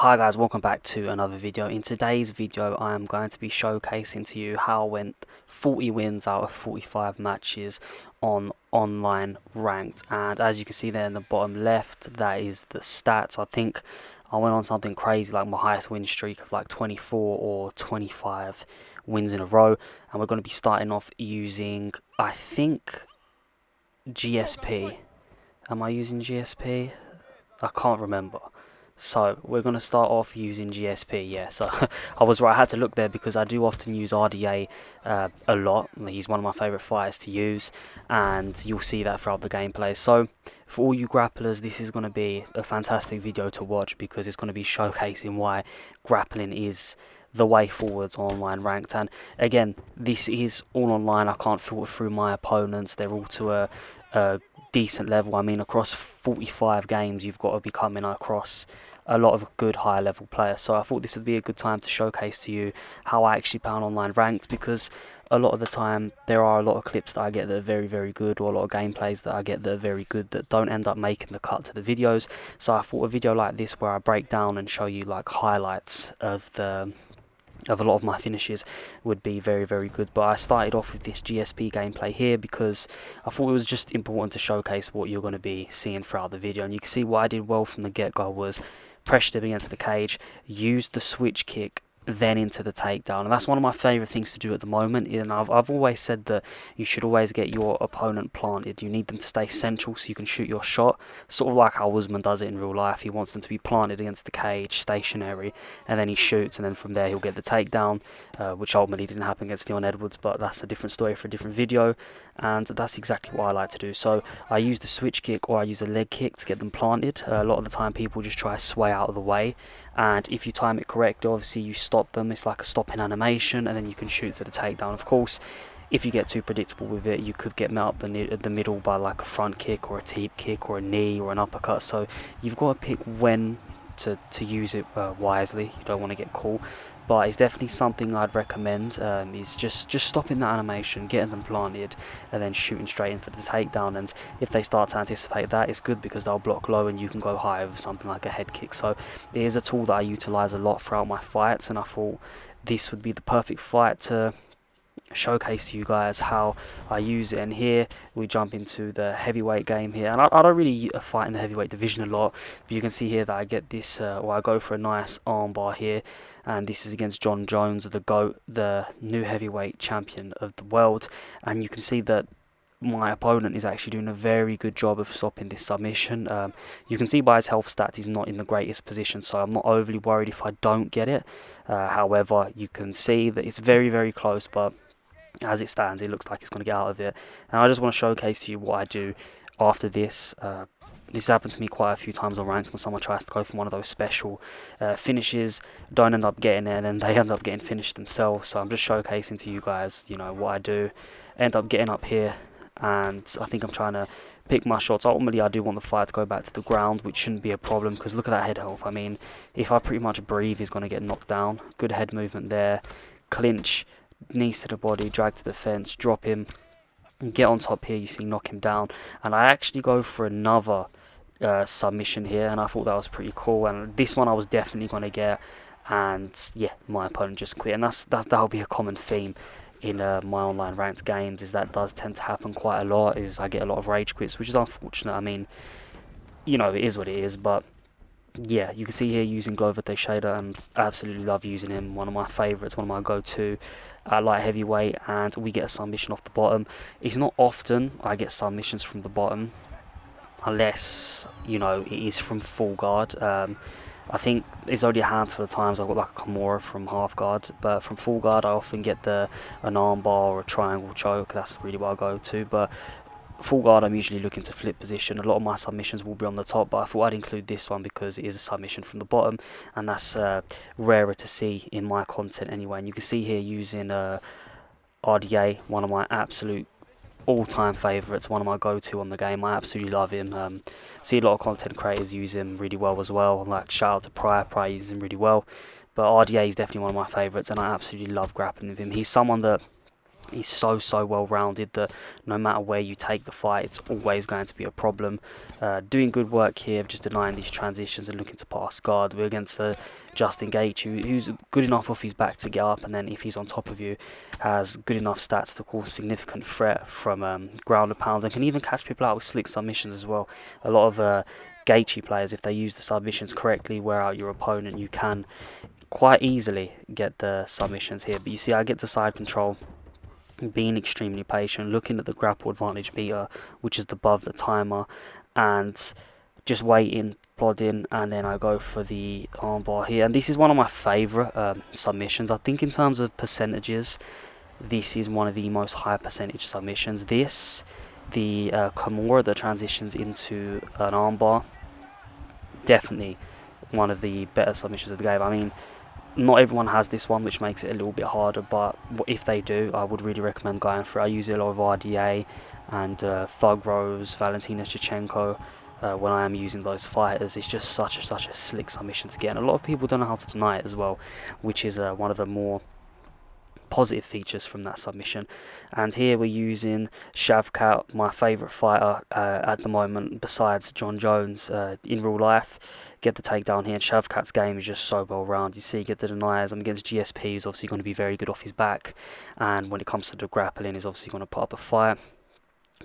Hi guys, welcome back to another video. In today's video I am going to be showcasing to you how I went 40 wins out of 45 matches on online ranked, and as you can see there in the bottom left, that is the stats. I think I went on something crazy like my highest win streak of like 24 or 25 wins in a row, and we're going to be starting off using, I think, GSP. Am I using GSP? I can't remember. So we're going to start off using GSP, yeah, so I was right, I had to look there because I do often use RDA a lot. He's one of my favourite fighters to use, and you'll see that throughout the gameplay. So for all you grapplers, this is going to be a fantastic video to watch because it's going to be showcasing why grappling is the way forwards on online ranked. And again, this is all online. I can't filter through my opponents. They're all to a decent level. I mean, across 45 games you've got to be coming across a lot of good higher level players, so I thought this would be a good time to showcase to you how I actually play on online ranked, because a lot of the time there are a lot of clips that I get that are very good, or a lot of gameplays that I get that are very good that don't end up making the cut to the videos. So I thought a video like this where I break down and show you like highlights of a lot of my finishes would be very good. But I started off with this GSP gameplay here because I thought it was just important to showcase what you're going to be seeing throughout the video. And you can see what I did well from the get-go was pressured him against the cage, used the switch kick, then into the takedown, and that's one of my favorite things to do at the moment. And I've always said that you should always get your opponent planted. You need them to stay central so you can shoot your shot, sort of like how Usman does it in real life. He wants them to be planted against the cage, stationary, and then he shoots, and then from there he'll get the takedown, which ultimately didn't happen against Leon Edwards, but that's a different story for a different video. And that's exactly what I like to do. So I use the switch kick or I use a leg kick to get them planted. A lot of the time people just try to sway out of the way, and if you time it correctly, obviously you stop them. It's like a stopping animation, and then you can shoot for the takedown. Of course, if you get too predictable with it, you could get met up the middle by like a front kick or a teep kick or a knee or an uppercut. So you've got to pick when to use it wisely. You don't want to get caught, but it's definitely something I'd recommend. Is just stopping that animation, getting them planted, and then shooting straight in for the takedown. And if they start to anticipate that, it's good because they'll block low and you can go high with something like a head kick. So it is a tool that I utilize a lot throughout my fights, and I thought this would be the perfect fight to showcase to you guys how I use it. And here we jump into the heavyweight game here, and I don't really fight in the heavyweight division a lot, but you can see here that I get this or I go for a nice armbar here, and this is against John Jones, the GOAT, the new heavyweight champion of the world. And you can see that my opponent is actually doing a very good job of stopping this submission. You can see by his health stats he's not in the greatest position, so I'm not overly worried if I don't get it. However, you can see that it's very close, but as it stands it looks like it's going to get out of it. And I just want to showcase to you what I do after this. This happened to me quite a few times on ranked when someone tries to go for one of those special finishes, don't end up getting it, and then they end up getting finished themselves. So I'm just showcasing to you guys, you know, what I do. End up getting up here, and I think I'm trying to pick my shots. Ultimately I do want the fight to go back to the ground, which shouldn't be a problem because look at that head health. I mean, if I pretty much breathe he's going to get knocked down. Good head movement there, clinch, knees to the body, drag to the fence, drop him, get on top here, you see, knock him down. And I actually go for another submission here, and I thought that was pretty cool, and this one I was definitely going to get, and yeah, my opponent just quit. And that'll be a common theme in my online ranked games, is that does tend to happen quite a lot, is I get a lot of rage quits, which is unfortunate. I mean, you know, it is what it is, but yeah, you can see here using Glover Teixeira, and I absolutely love using him. One of my favourites, one of my go-to at light heavyweight, and we get a submission off the bottom. It's not often I get submissions from the bottom, unless, you know, it is from full guard. I think it's only a handful of times I've got like a Kimura from half guard, but from full guard I often get an armbar or a triangle choke. That's really what I go to. But full guard I'm usually looking to flip position. A lot of my submissions will be on the top, but I thought I'd include this one because it is a submission from the bottom, and that's rarer to see in my content anyway. And you can see here using RDA, one of my absolute all-time favourites, one of my go-to on the game. I absolutely love him. See a lot of content creators use him really well as well, like shout out to Pryor uses him really well, but RDA is definitely one of my favourites, and I absolutely love grappling with him. He's someone that He's so well rounded that no matter where you take the fight, it's always going to be a problem. Doing good work here, just denying these transitions and looking to pass guard. We're against Justin Gaethje, who's good enough off his back to get up, and then if he's on top of you, has good enough stats to cause significant threat from ground and pound, and can even catch people out with slick submissions as well. A lot of Gaethje players, if they use the submissions correctly, wear out your opponent, you can quite easily get the submissions here. But you see, I get to side control, being extremely patient, looking at the grapple advantage meter, which is above the timer, and just waiting, plodding, and then I go for the armbar here. And this is one of my favourite submissions. I think in terms of percentages, this is one of the most high percentage submissions. This, the Kimura that transitions into an armbar, definitely one of the better submissions of the game. I mean, not everyone has this one, which makes it a little bit harder, but if they do, I would really recommend going for it. I use it a lot of RDA and Thug Rose, Valentina Shevchenko. When I am using those fighters, it's just such a slick submission to get, and a lot of people don't know how to deny it as well, which is one of the more positive features from that submission. And here we're using Shavkat, my favourite fighter at the moment besides John Jones in real life. Get the takedown here, and Shavkat's game is just so well rounded. You see, get the deniers. I'm against GSP, who's obviously going to be very good off his back, and when it comes to the grappling, he's obviously going to put up a fight.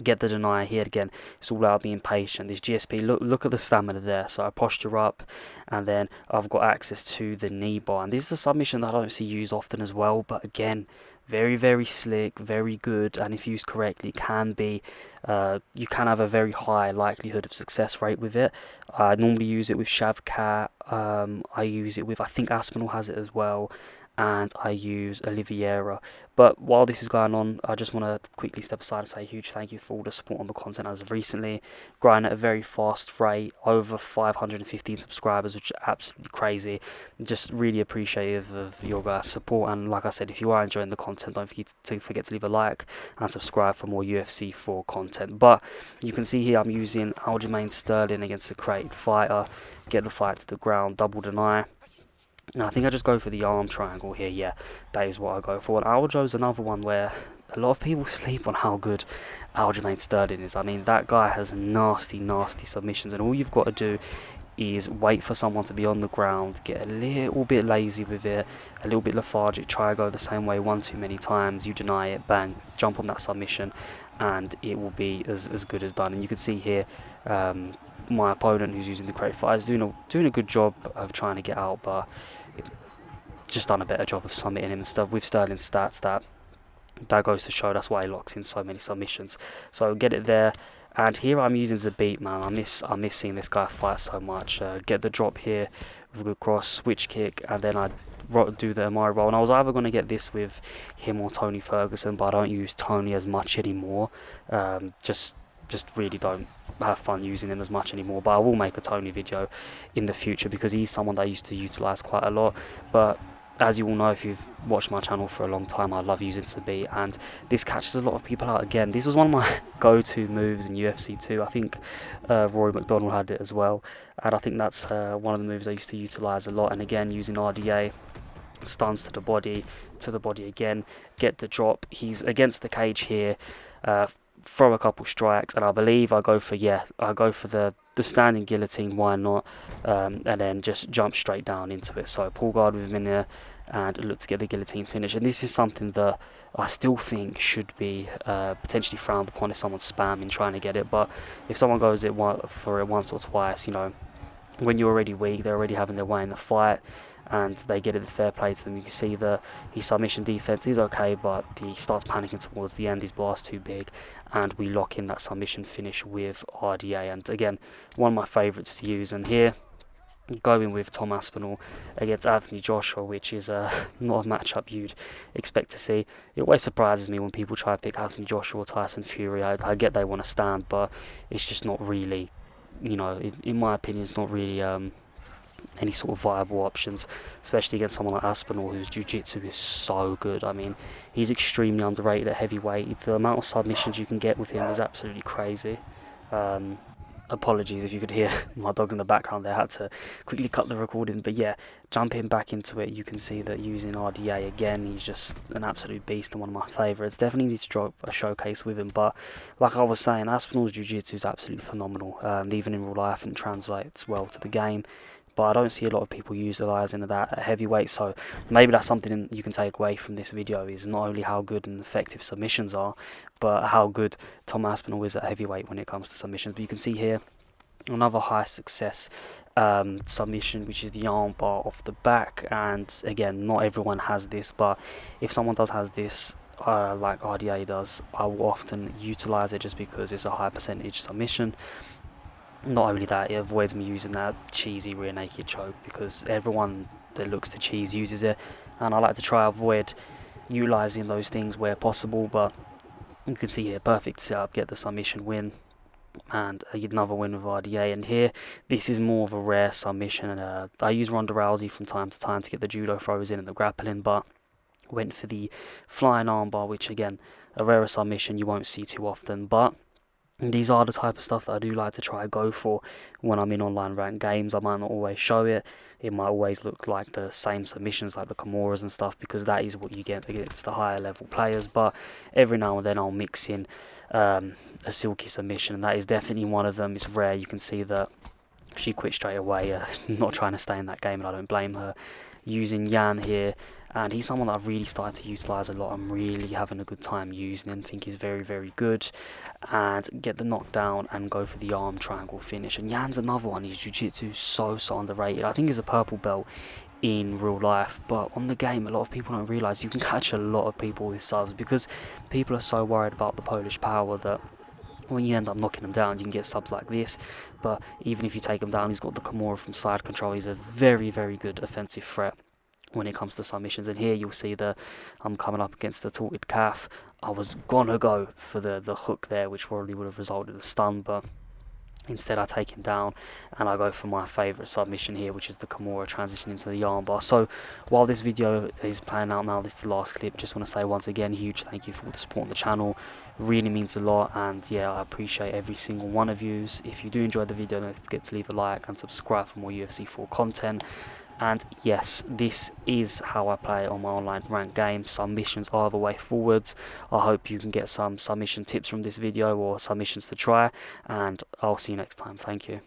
Get the denier here again. It's all about being patient. This GSP, look at the stamina there. So I posture up, and then I've got access to the knee bar. And this is a submission that I don't see used often as well. But again, very slick, very good, and if used correctly, can be. You can have a very high likelihood of success rate with it. I normally use it with Shavkat. I use it with, I think Aspinall has it as well, and I use Oliveira. But while this is going on, I just want to quickly step aside and say a huge thank you for all the support on the content as of recently. Growing at a very fast rate, over 515 subscribers, which is absolutely crazy. Just really appreciative of your guys' support, and like I said, if you are enjoying the content, don't forget to leave a like and subscribe for more UFC 4 content. But you can see here I'm using Aljamain Sterling against a created fighter, get the fight to the ground, double deny. And I think I just go for the arm triangle here. Yeah, that is what I go for. And Aljo's another one where a lot of people sleep on how good Aljamain Sterling is. I mean, that guy has nasty submissions, and all you've got to do is wait for someone to be on the ground, get a little bit lazy with it, a little bit lethargic, try to go the same way one too many times, you deny it, bang, jump on that submission, and it will be as good as done. And you can see here, my opponent, who's using the crate fight, is doing a good job of trying to get out, but just done a better job of submitting him and stuff. With Sterling's stats, that goes to show that's why he locks in so many submissions. So get it there. And here I'm using Zabit, man. I miss seeing this guy fight so much. Get the drop here with a good cross, switch kick, and then I do the Amari roll. And I was either going to get this with him or Tony Ferguson, but I don't use Tony as much anymore. Just really don't have fun using him as much anymore. But I will make a Tony video in the future because he's someone that I used to utilize quite a lot. But as you all know, if you've watched my channel for a long time, I love using Sabit, and this catches a lot of people out. Again, this was one of my go-to moves in UFC 2. I think Rory McDonald had it as well, and I think that's one of the moves I used to utilize a lot. And again, using RDA, stuns to the body again, get the drop. He's against the cage here, throw a couple strikes, and I believe I go for the standing guillotine, why not, and then just jump straight down into it. So pull guard with him in there and look to get the guillotine finish. And this is something that I still think should be potentially frowned upon if someone's spamming trying to get it. But if someone goes for it once or twice, you know, when you're already weak, they're already having their way in the fight, and they get it fair play to them. You can see his submission defense is okay, but he starts panicking towards the end. His bar's too big, and we lock in that submission finish with RDA. And again, one of my favourites to use. And here, going with Tom Aspinall against Anthony Joshua, which is not a matchup you'd expect to see. It always surprises me when people try to pick Anthony Joshua or Tyson Fury. I get they want to stand, but it's just not really, you know, in my opinion, it's not really any sort of viable options, especially against someone like Aspinall, whose jiu-jitsu is so good. I mean, he's extremely underrated at heavyweight. The amount of submissions you can get with him is absolutely crazy. apologies if you could hear my dogs in the background there. I had to quickly cut the recording, but yeah, jumping back into it, you can see that using RDA again, he's just an absolute beast and one of my favourites. Definitely need to drop a showcase with him, but like I was saying, Aspinall's jiu-jitsu is absolutely phenomenal. Even in real life, and translates well to the game. But I don't see a lot of people utilising that at heavyweight, so maybe that's something you can take away from this video, is not only how good and effective submissions are, but how good Tom Aspinall is at heavyweight when it comes to submissions. But you can see here another high success submission, which is the arm bar off the back. And again, not everyone has this, but if someone does has this, like RDA does, I will often utilise it just because it's a high percentage submission. Not only that, it avoids me using that cheesy rear naked choke, because everyone that looks to cheese uses it, and I like to try avoid utilising those things where possible. But you can see here, perfect setup, get the submission win, and another win with RDA. And here, this is more of a rare submission. I use Ronda Rousey from time to time to get the judo throws in and the grappling, but went for the flying armbar, which again, a rarer submission you won't see too often. But these are the type of stuff that I do like to try go for when I'm in online ranked games. I might not always show it. It might always look like the same submissions like the Kimuras and stuff, because that is what you get against the higher level players. But every now and then I'll mix in a silky submission, and that is definitely one of them. It's rare. You can see that she quit straight away, not trying to stay in that game, and I don't blame her. Using Yan here, and he's someone that I've really started to utilise a lot. I'm really having a good time using him. I think he's very, very good. And get the knockdown and go for the arm triangle finish. And Yan's another one. His jiu-jitsu is so underrated. I think he's a purple belt in real life, but on the game a lot of people don't realise you can catch a lot of people with subs, because people are so worried about the Polish power that when you end up knocking him down, you can get subs like this. But even if you take him down, he's got the Kimura from side control. He's a very, very good offensive threat when it comes to submissions. And here you'll see that I'm coming up against the tilted calf. I was gonna go for the hook there, which probably would have resulted in a stun, but instead I take him down and I go for my favourite submission here, which is the Kimura transition into the armbar. So while this video is playing out now, this is the last clip, just want to say once again, huge thank you for all the support on the channel. Really means a lot, and yeah, I appreciate every single one of yous. If you do enjoy the video, don't forget to leave a like and subscribe for more UFC 4 content. And yes, this is how I play on my online ranked game. Submissions are the way forwards. I hope you can get some submission tips from this video, or submissions to try, and I'll see you next time. Thank you.